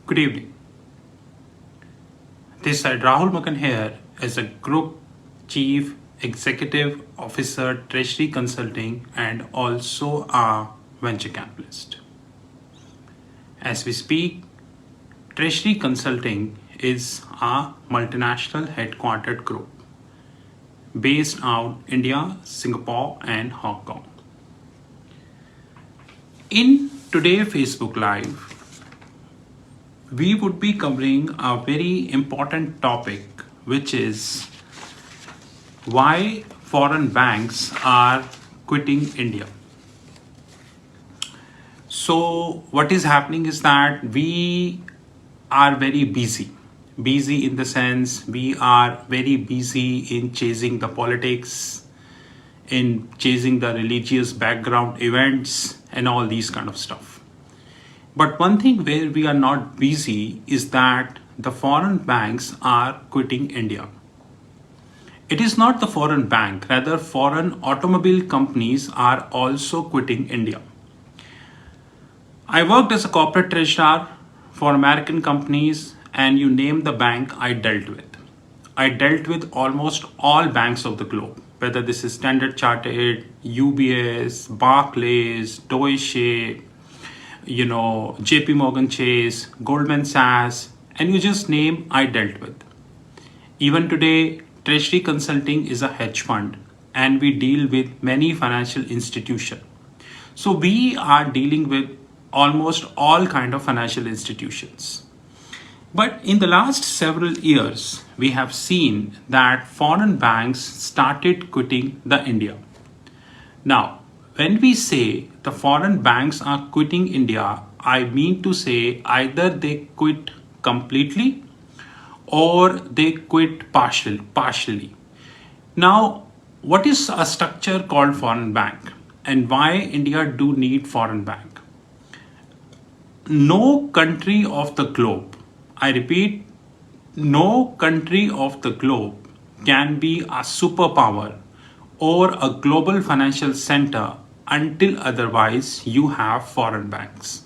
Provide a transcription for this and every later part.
Good evening. This side Rahul Magan here as a Group Chief Executive Officer, Treasury Consulting, and also a venture capitalist. As we speak, Treasury Consulting is a multinational headquartered group based out India, Singapore, and Hong Kong. In today's Facebook Live, we would be covering a very important topic, which is why foreign banks are quitting India. So what is happening is that we are very busy in the sense we are very busy in chasing the politics, in chasing the religious background events and all these kind of stuff. But one thing where we are not busy is that the foreign banks are quitting India. It is not the foreign bank, rather foreign automobile companies are also quitting India. I worked as a corporate treasurer for American companies, and you name the bank I dealt with. I dealt with almost all banks of the globe, whether this is Standard Chartered, UBS, Barclays, Deutsche, JP Morgan Chase, Goldman Sachs, and you just name I dealt with. Even today, Treasury Consulting is a hedge fund and we deal with many financial institutions. So we are dealing with almost all kind of financial institutions. But in the last several years, we have seen that foreign banks started quitting the India. Now, when we say the foreign banks are quitting India, I mean to say either they quit completely or they quit partially. Now, what is a structure called foreign bank and why India do need foreign bank? No country of the globe, I repeat, no country of the globe can be a superpower or a global financial center until otherwise you have foreign banks.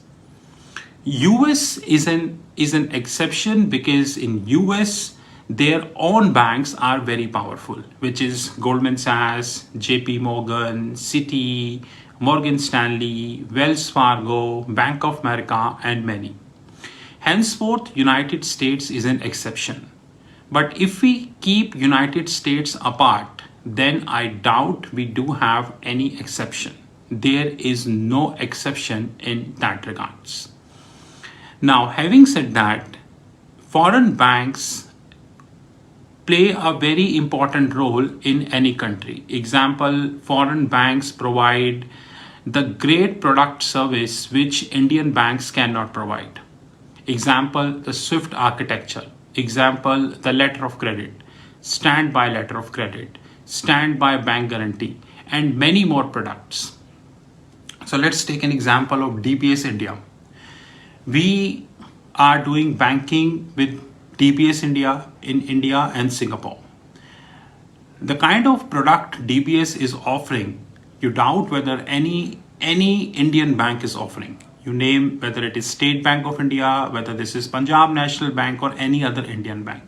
US is an exception because in US their own banks are very powerful, which is Goldman Sachs, JP Morgan, Citi, Morgan Stanley, Wells Fargo, Bank of America, and many. Henceforth, United States is an exception. But if we keep United States apart, then I doubt we do have any exception. There is no exception in that regards. Now, having said that, foreign banks play a very important role in any country. Example, foreign banks provide the great product service which Indian banks cannot provide. Example, the SWIFT architecture. Example, the letter of credit, standby letter of credit, standby bank guarantee, and many more products. So let's take an example of DBS India. We are doing banking with DBS India in India and Singapore. The kind of product DBS is offering, you doubt whether any Indian bank is offering. You name whether it is State Bank of India, whether this is Punjab National Bank or any other Indian bank.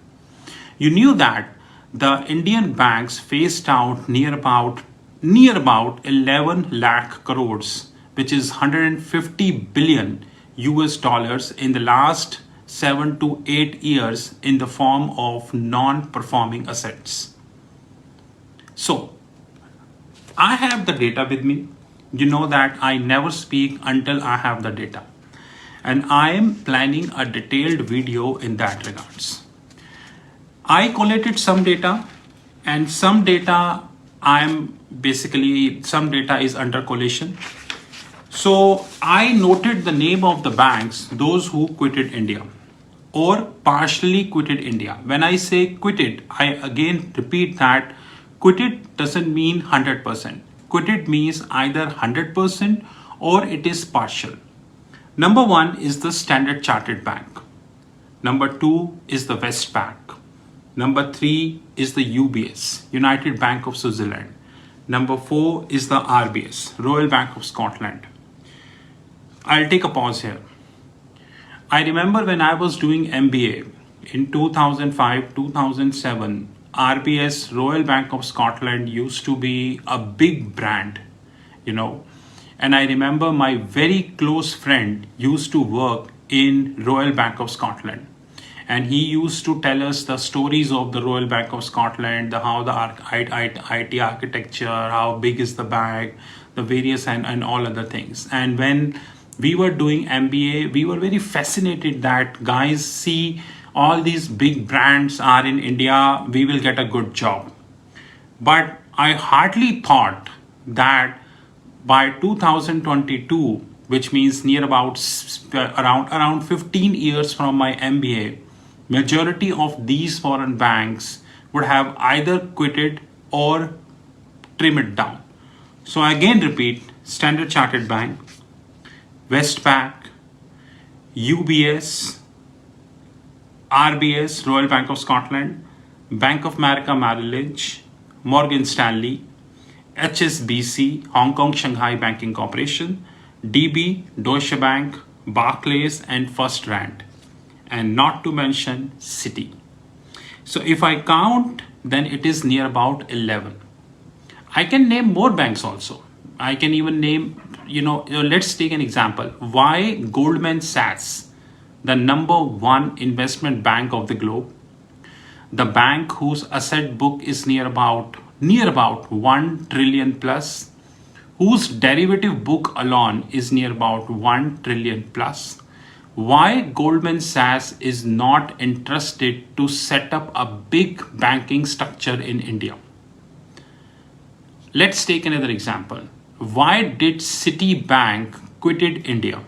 You knew that the Indian banks phased out near about 11 lakh crores, which is 150 billion US dollars in the last 7 to 8 years in the form of non-performing assets. So I have the data with me. You know that I never speak until I have the data. And I am planning a detailed video in that regards. I collated some data and some data some data is under collation. So I noted the name of the banks, those who quitted India or partially quitted India. When I say quitted, I again repeat that quitted doesn't mean 100%. Quitted means either 100% or it is partial. Number one is the Standard Chartered Bank. Number two is the Westpac. Number three is the UBS, United Bank of Switzerland. Number four is the RBS, Royal Bank of Scotland. I'll take a pause here. I remember when I was doing MBA in 2005, 2007, RBS, Royal Bank of Scotland, used to be a big brand, you know. And I remember my very close friend used to work in Royal Bank of Scotland. And he used to tell us the stories of the Royal Bank of Scotland, how the IT architecture, how big is the bank, the various and all other things. And when we were doing MBA, we were very fascinated that guys, see, all these big brands are in India, we will get a good job. But I hardly thought that by 2022, which means near about around 15 years from my MBA, majority of these foreign banks would have either quitted or trim it down. So I again repeat, Standard Chartered Bank, Westpac, UBS, RBS, Royal Bank of Scotland, Bank of America Merrill Lynch, Morgan Stanley, HSBC, Hong Kong Shanghai Banking Corporation, DB, Deutsche Bank, Barclays, and First Rand, and not to mention Citi. So if I count, then it is near about 11. I can name more banks also. I can even name, let's take an example. Why Goldman Sachs, the number one investment bank of the globe, the bank whose asset book is near about 1 trillion plus, whose derivative book alone is near about 1 trillion plus. Why Goldman Sachs is not interested to set up a big banking structure in India? Let's take another example. Why did Citibank quitted India?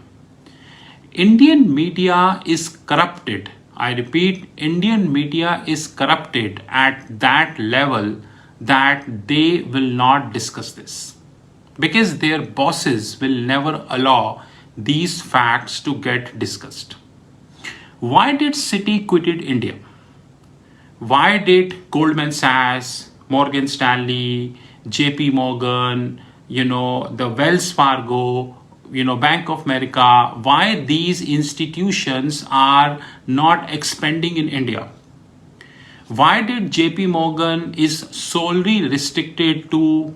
Indian media is corrupted. I repeat, Indian media is corrupted at that level that they will not discuss this, because their bosses will never allow these facts to get discussed. Why did Citi quitted India? Why did Goldman Sachs, Morgan Stanley, JP Morgan, the Wells Fargo, Bank of America, why these institutions are not expanding in India? Why did JP Morgan is solely restricted to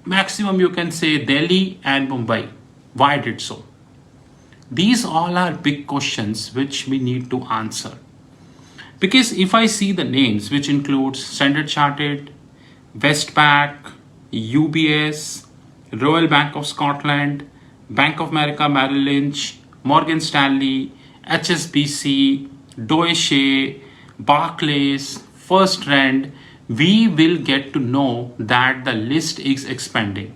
maximum, you can say, Delhi and Mumbai? Why did so? These all are big questions which we need to answer. Because if I see the names, which includes Standard Chartered, Westpac, UBS, Royal Bank of Scotland, Bank of America Merrill Lynch, Morgan Stanley, HSBC, Deutsche, Barclays, First Rand, we will get to know that the list is expanding.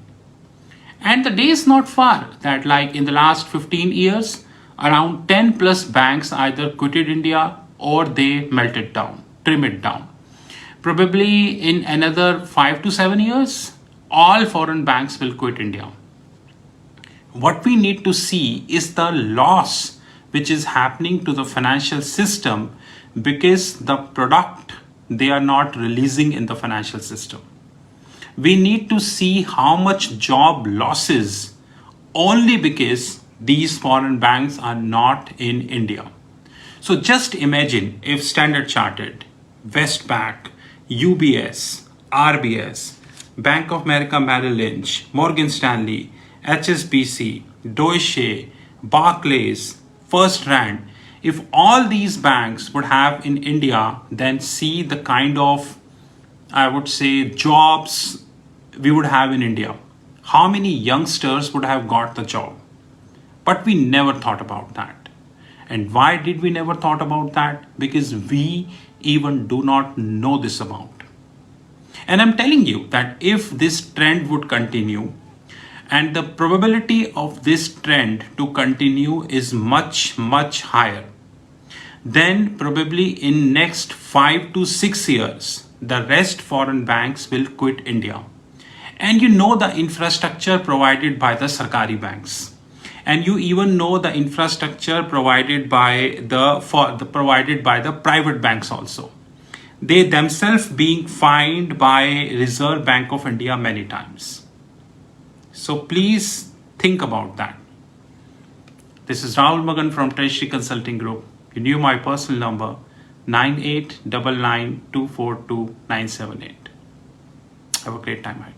And the day is not far that, like in the last 15 years, around 10 plus banks either quitted India or they melted down, trim it down. Probably in another 5 to 7 years, all foreign banks will quit India. What we need to see is the loss which is happening to the financial system because the product they are not releasing in the financial system. We need to see how much job losses only because these foreign banks are not in India. So just imagine if Standard Chartered, Westpac, UBS, RBS, Bank of America Merrill Lynch, Morgan Stanley, HSBC, Deutsche, Barclays, First Rand, if all these banks would have in India, then see the kind of, I would say, jobs we would have in India. How many youngsters would have got the job? But we never thought about that. And why did we never thought about that? Because we even do not know this amount. And I'm telling you that if this trend would continue, and the probability of this trend to continue is much, much higher, then probably in next 5 to 6 years, the rest foreign banks will quit India. And you know the infrastructure provided by the Sarkari banks. And you even know the infrastructure provided by the private banks also. They themselves being fined by Reserve Bank of India many times. So please think about that. This is Rahul Magan from Treasury Consulting Group. You knew my personal number 9899242978. Have a great time ahead.